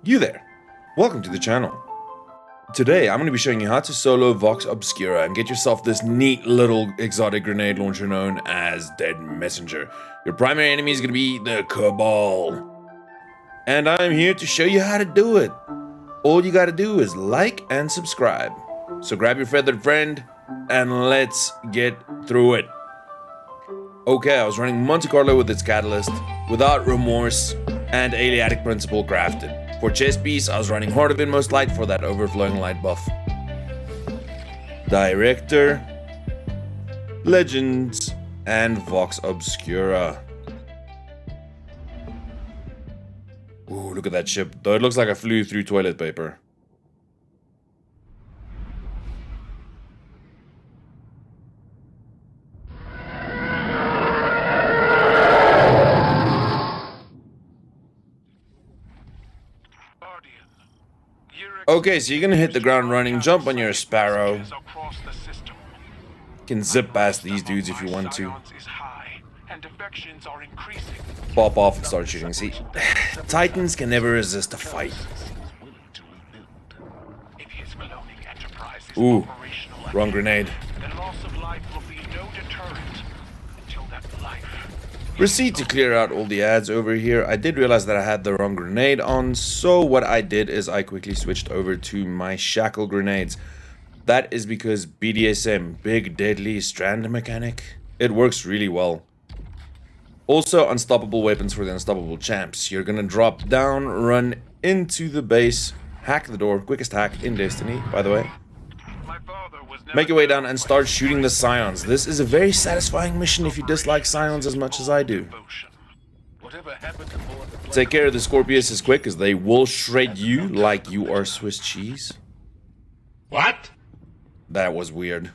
You there, welcome to the channel. Today I'm going to be showing you how to solo Vox Obscura and get yourself this neat little exotic grenade launcher known as Dead Messenger. Your primary enemy is going to be the Cabal. And I'm here to show you how to do it. All you got to do is like and subscribe. So grab your feathered friend and let's get through it. Okay, I was running Monte Carlo with its catalyst, without remorse, and Aliatic Principle crafted. For chest piece, I was running Heart of Inmost Light for that overflowing light buff. Director, Legends, and Vox Obscura. Ooh, look at that ship. Though it looks like I flew through toilet paper. Okay, so you're gonna hit the ground running, jump on your Sparrow. You can zip past these dudes if you want to. Pop off and start shooting. See, Titans can never resist a fight. Ooh, wrong grenade. Proceed to clear out all the ads over here. I did realize that I had the wrong grenade on, so what I did is I quickly switched over to my shackle grenades. That is because BDSM, Big Deadly Strand Mechanic, it works really well. Also, unstoppable weapons for the unstoppable champs. You're gonna drop down, run into the base, hack the door, quickest hack in Destiny, by the way. Make your way down and start shooting the Scions. This is a very satisfying mission if you dislike Scions as much as I do. Take care of the Scorpius as quick as they will shred you like you are Swiss cheese. What? That was weird.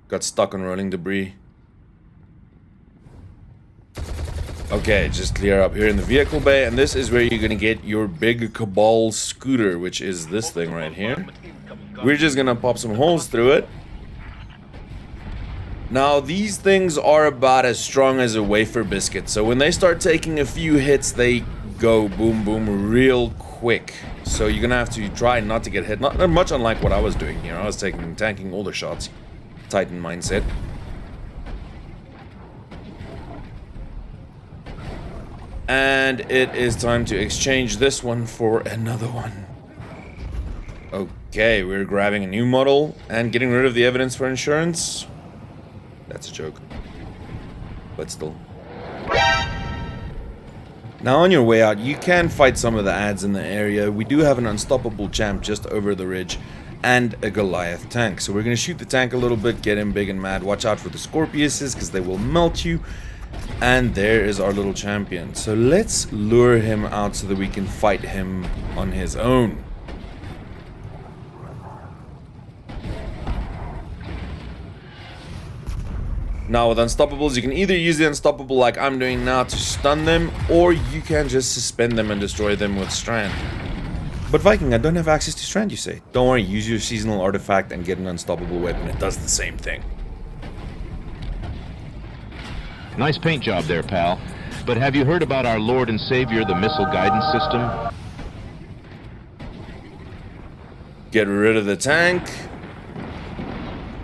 Got stuck on rolling debris. Okay, just clear up here in the vehicle bay, and this is where you're gonna get your big Cabal scooter, which is this thing right here. We're just gonna pop some holes through it. Now, these things are about as strong as a wafer biscuit, so when they start taking a few hits, they go boom boom real quick. So you're gonna have to try not to get hit. Not much unlike what I was doing here. I was tanking all the shots. Titan mindset. And it is time to exchange this one for another one. Okay, we're grabbing a new model and getting rid of the evidence for insurance. That's a joke. But still. Now on your way out, you can fight some of the ads in the area. We do have an unstoppable champ just over the ridge and a Goliath tank. So we're going to shoot the tank a little bit, get him big and mad. Watch out for the Scorpiuses because they will melt you. And there is our little champion. So let's lure him out so that we can fight him on his own. Now with Unstoppables, you can either use the Unstoppable like I'm doing now to stun them, or you can just suspend them and destroy them with Strand. But Viking, I don't have access to Strand, you say? Don't worry, use your seasonal artifact and get an unstoppable weapon. It does the same thing. Nice paint job there, pal. But have you heard about our Lord and Savior, the missile guidance system? Get rid of the tank.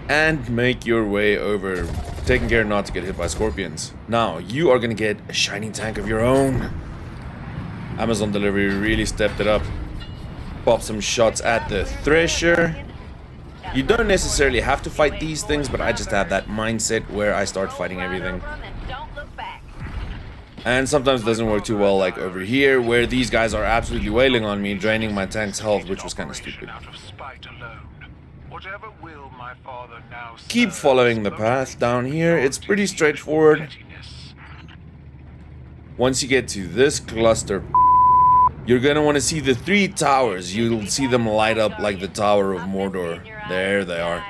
And make your way over, taking care not to get hit by scorpions. Now, you are going to get a shiny tank of your own. Amazon delivery really stepped it up. Pop some shots at the Thresher. You don't necessarily have to fight these things, but I just have that mindset where I start fighting everything. And sometimes it doesn't work too well, like over here, where these guys are absolutely wailing on me, draining my tank's health, which was kind of stupid. Keep following the path down here. It's pretty straightforward. Once you get to this cluster, you're gonna want to see the 3 towers. You'll see them light up like the Tower of Mordor. There they are.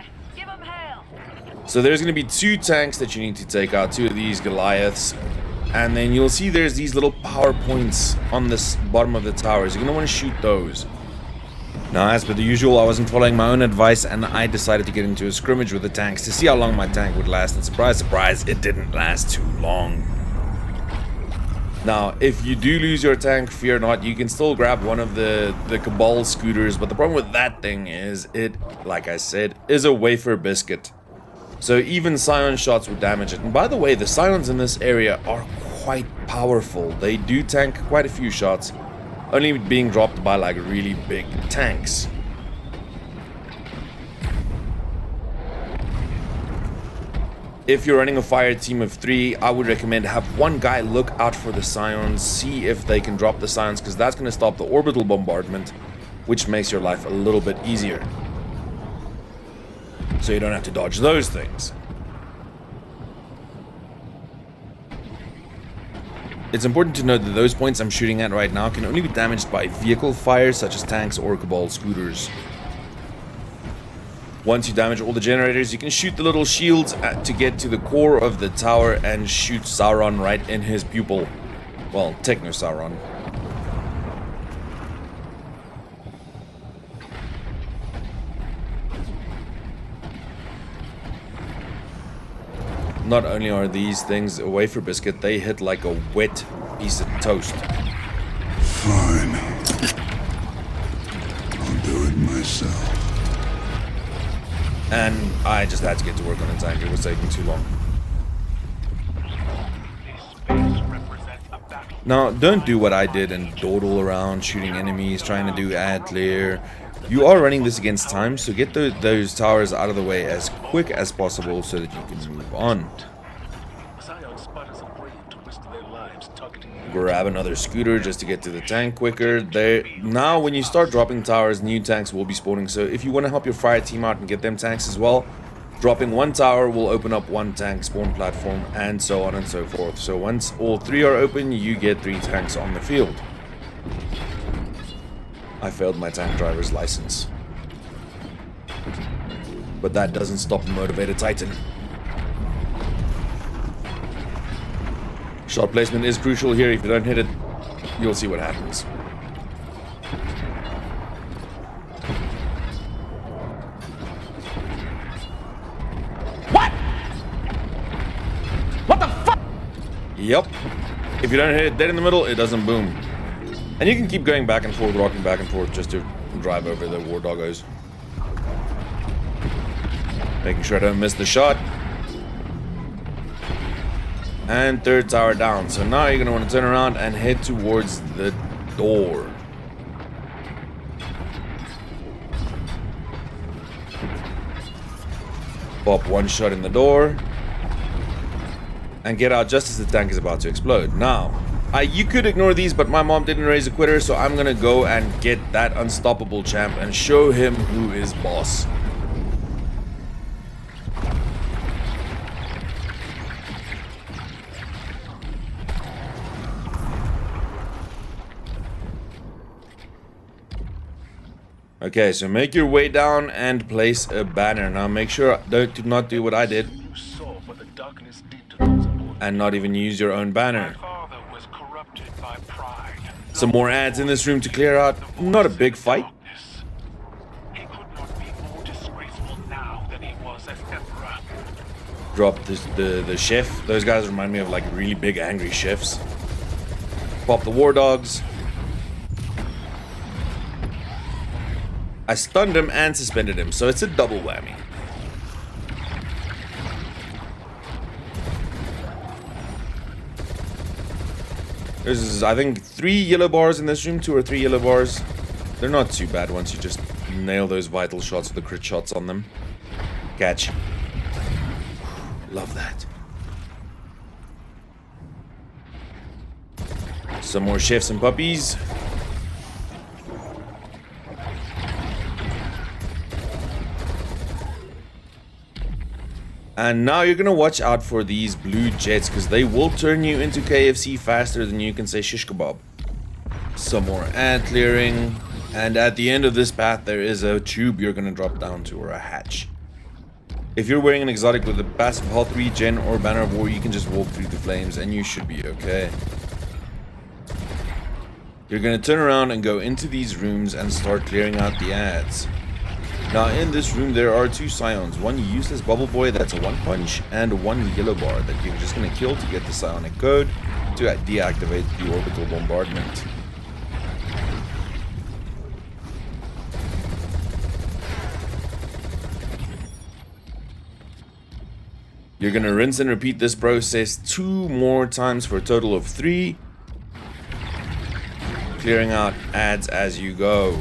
So there's gonna be 2 tanks that you need to take out, 2 of these Goliaths. And then you'll see there's these little power points on this bottom of the towers. You're gonna want to shoot those. Now, as per the usual, I wasn't following my own advice, and I decided to get into a scrimmage with the tanks to see how long my tank would last, and surprise, surprise, it didn't last too long. Now, if you do lose your tank, fear not, you can still grab one of the Cabal scooters, but the problem with that thing is it, like I said, is a wafer biscuit. So even Scion shots would damage it. And by the way, the Scions in this area are quite powerful. They do tank quite a few shots, only being dropped by like really big tanks. If you're running a fire team of 3, I would recommend have one guy look out for the Scions, see if they can drop the Scions, because that's going to stop the orbital bombardment, which makes your life a little bit easier. So you don't have to dodge those things. It's important to note that those points I'm shooting at right now can only be damaged by vehicle fire, such as tanks or Cabal scooters. Once you damage all the generators, you can shoot the little shields to get to the core of the tower and shoot Sauron right in his pupil. Well, Techno-Sauron. Not only are these things a wafer biscuit, they hit like a wet piece of toast. Fine. I'll do it myself. And I just had to get to work on the tank. It was taking too long. Now, don't do what I did and dawdle around shooting enemies, trying to do ad clear. You are running this against time, so get those towers out of the way as quick as possible so that you can move on. Grab another scooter just to get to the tank quicker. Now when you start dropping towers, new tanks will be spawning, so if you want to help your fire team out and get them tanks as well, dropping one tower will open up one tank spawn platform, and so on and so forth. So once all 3 are open, you get 3 tanks on the field. I failed my tank driver's license, but that doesn't stop the motivated Titan. Shot placement is crucial here. If you don't hit it, you'll see what happens. What? What the fuck? Yep. If you don't hit it dead in the middle, it doesn't boom. And you can keep going back and forth, rocking back and forth just to drive over the war doggos. Making sure I don't miss the shot. And 3rd tower down. So now you're going to want to turn around and head towards the door. Pop one shot in the door. And get out just as the tank is about to explode. Now, you could ignore these, but my mom didn't raise a quitter, so I'm going to go and get that unstoppable champ and show him who is boss. Okay, so make your way down and place a banner. Now make sure do not do what I did and not even use your own banner. Some more ads in this room to clear out. Not a big fight. Drop the chef. Those guys remind me of like really big angry chefs. Pop the war dogs. I stunned him and suspended him, so it's a double whammy. There's, I think, 3 yellow bars in this room, 2 or 3 yellow bars. They're not too bad once you just nail those vital shots with the crit shots on them. Catch. Love that. Some more chefs and puppies. And now you're gonna watch out for these blue jets, because they will turn you into KFC faster than you can say shish kebab. Some more ant clearing, and at the end of this path there is a tube you're gonna drop down to, or a hatch. If you're wearing an exotic with a passive health regen or banner of war, you can just walk through the flames and you should be okay. You're gonna turn around and go into these rooms and start clearing out the ads. Now in this room there are 2 Scions, one useless bubble boy that's a 1 punch, and 1 yellow bar that you're just gonna kill to get the psionic code. to deactivate the orbital bombardment. You're gonna rinse and repeat this process 2 more times for a total of 3. Clearing out adds as you go.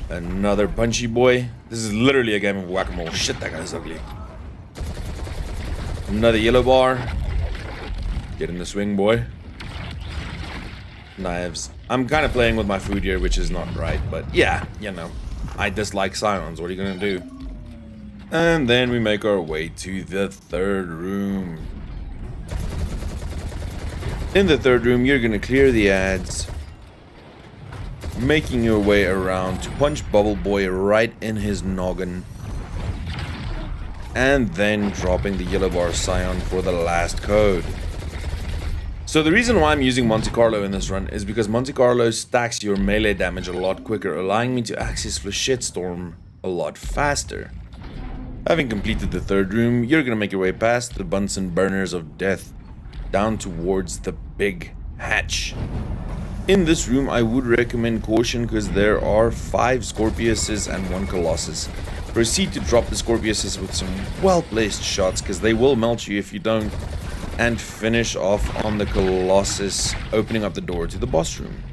Another punchy boy. This is literally a game of whack-a-mole. Shit, that guy's ugly. Another yellow bar. Get in the swing, boy. Knives. I'm kind of playing with my food here, which is not right, but yeah, you know. I dislike scions. What are you gonna do? And then we make our way to the 3rd room. In the 3rd room, you're gonna clear the ads, making your way around to punch Bubble Boy right in his noggin, and then dropping the yellow bar scion for the last code. So the reason why I'm using Monte Carlo in this run is because Monte Carlo stacks your melee damage a lot quicker, allowing me to access Storm a lot faster. Having completed the 3rd room, you're gonna make your way past the Bunsen burners of death down towards the big hatch. In this room, I would recommend caution because there are 5 Scorpiuses and 1 Colossus. Proceed to drop the Scorpiuses with some well-placed shots because they will melt you if you don't. And finish off on the Colossus, opening up the door to the boss room.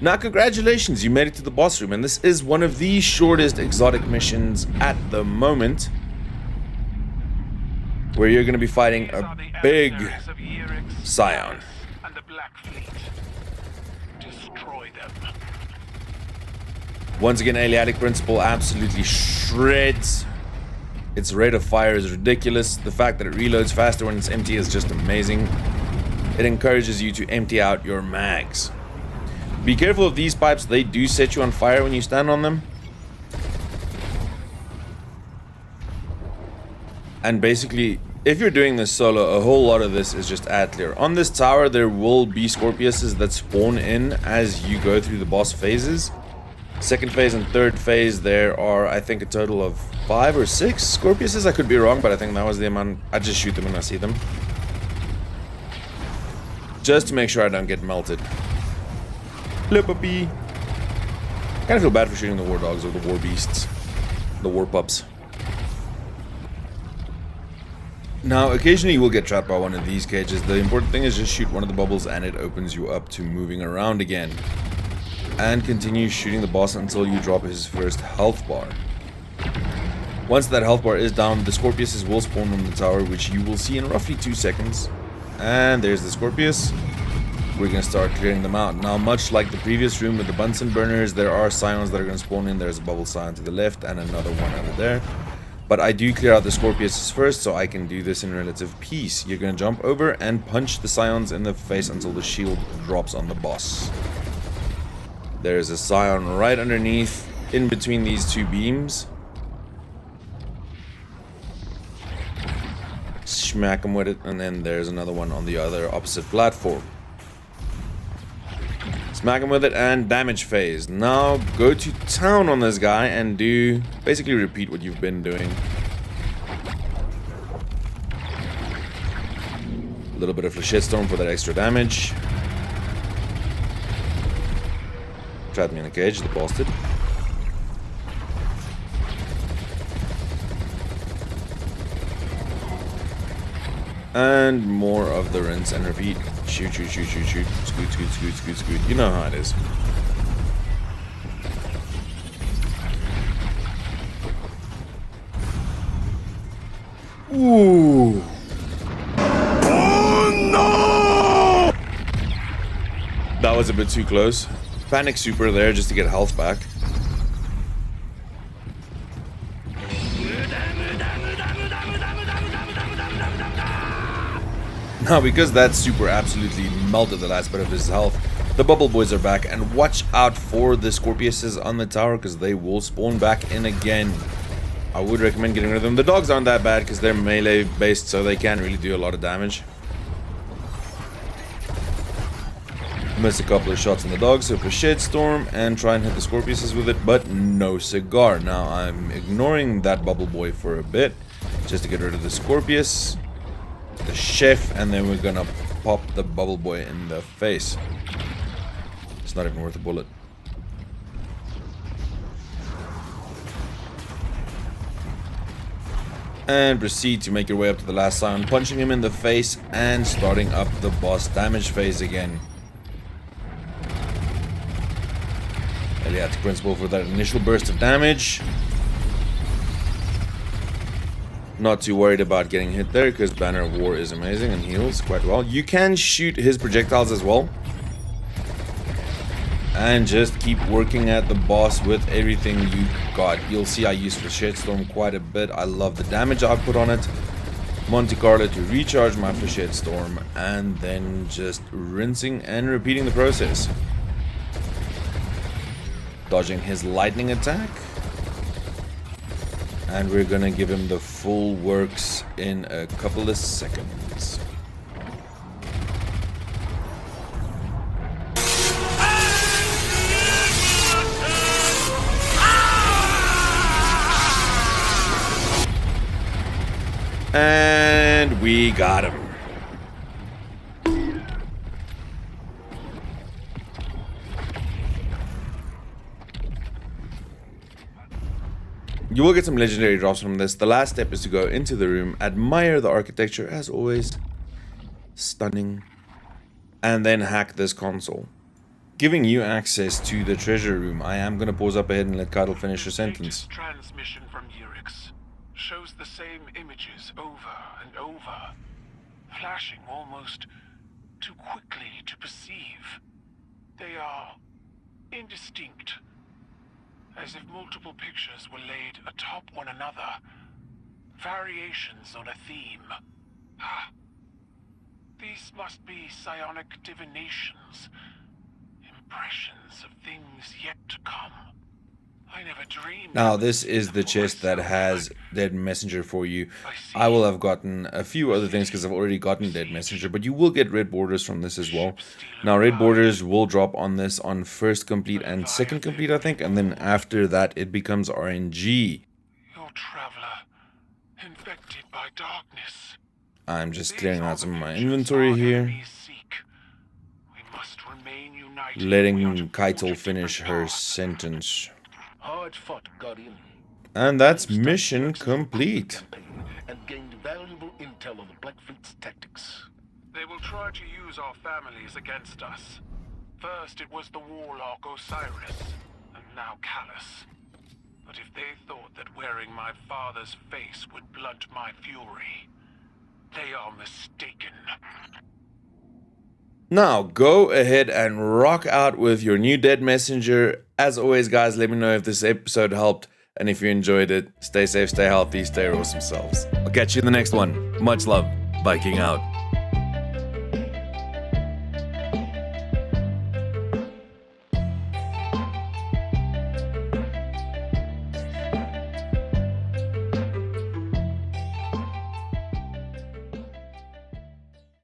Now, congratulations, you made it to the boss room, and this is one of the shortest exotic missions at the moment, where you're going to be fighting a big scion. And the Black Fleet. Destroy them. Once again, Aliatic Principle absolutely shreds. Its rate of fire is ridiculous. The fact that it reloads faster when it's empty is just amazing. It encourages you to empty out your mags. Be careful of these pipes, they do set you on fire when you stand on them. And basically, if you're doing this solo, a whole lot of this is just ad clear. On this tower, there will be Scorpiuses that spawn in as you go through the boss phases. 2nd phase and 3rd phase, there are, I think, a total of 5 or 6 Scorpiuses. I could be wrong, but I think that was the amount. I just shoot them when I see them. Just to make sure I don't get melted. Hello, puppy. I kind of feel bad for shooting the war dogs or the war beasts. The war pups. Now, occasionally you will get trapped by one of these cages. The important thing is just shoot one of the bubbles and it opens you up to moving around again. And continue shooting the boss until you drop his first health bar. Once that health bar is down, the Scorpiuses will spawn on the tower, which you will see in roughly 2 seconds. And there's the Scorpius. We're going to start clearing them out. Now, much like the previous room with the Bunsen burners, there are scions that are going to spawn in. There's a bubble scion to the left and another one over there. But I do clear out the Scorpiuses first, so I can do this in relative peace. You're going to jump over and punch the scions in the face until the shield drops on the boss. There's a scion right underneath, in between these 2 beams. Smack him with it, and then there's another one on the other opposite platform. Smack him with it, and damage phase. Now go to town on this guy and do basically repeat what you've been doing. A little bit of a shitstorm for that extra damage. Trapped me in a cage, the bastard. And more of the rinse and repeat. Shoot, shoot, shoot, shoot, shoot. Scoot, scoot, scoot, scoot, scoot. You know how it is. Ooh. Oh no! That was a bit too close. Panic super there just to get health back. Now, because that super absolutely melted the last bit of his health, the bubble boys are back, and watch out for the Scorpiuses on the tower because they will spawn back in again. I would recommend getting rid of them. The dogs aren't that bad because they're melee based, so they can't really do a lot of damage. Miss a couple of shots on the dogs, so for shitstorm and try and hit the Scorpiuses with it, but no cigar. Now I'm ignoring that bubble boy for a bit, just to get rid of the Scorpius, the chef, and then we're gonna pop the bubble boy in the face. It's not even worth a bullet. And proceed to make your way up to the last scion, punching him in the face and starting up the boss damage phase again. Eliatic principle for that initial burst of damage. Not too worried about getting hit there because Banner of War is amazing and heals quite well. You can shoot his projectiles as well. And just keep working at the boss with everything you got. You'll see I use Flechette Storm quite a bit. I love the damage output on it. Monte Carlo to recharge my Flechette Storm. And then just rinsing and repeating the process. Dodging his lightning attack. And we're gonna give him the full works in a couple of seconds. And we got him. You will get some legendary drops from this. The last step is to go into the room, admire the architecture as always, stunning, and then hack this console, giving you access to the treasure room. I am going to pause up ahead and let Keitel finish her sentence. Transmission from Urix shows the same images over and over, flashing almost too quickly to perceive. They are indistinct, as if multiple pictures were laid atop one another, variations on a theme. Ah, these must be psionic divinations, impressions of things yet to come. I never dreamed. Now this is the chest that has Dead Messenger for you. I will have gotten a few other things because I've already gotten Dead Messenger, but you will get red borders from this as well. Now red borders will drop on this on first complete and second complete, I think, and then after that it becomes RNG. Your traveler, infected by darkness. I'm just clearing out some of my inventory here, letting Keitel finish her sentence. Hard fought got in. And that's mission complete. And gained valuable intel on the Black Fleet's tactics. They will try to use our families against us. First it was the warlock Osiris, and now Callus. But if they thought that wearing my father's face would blunt my fury, they are mistaken. Now, go ahead and rock out with your new Dead Messenger. As always, guys, let me know if this episode helped. And if you enjoyed it, stay safe, stay healthy, stay awesome selves. I'll catch you in the next one. Much love. Viking out.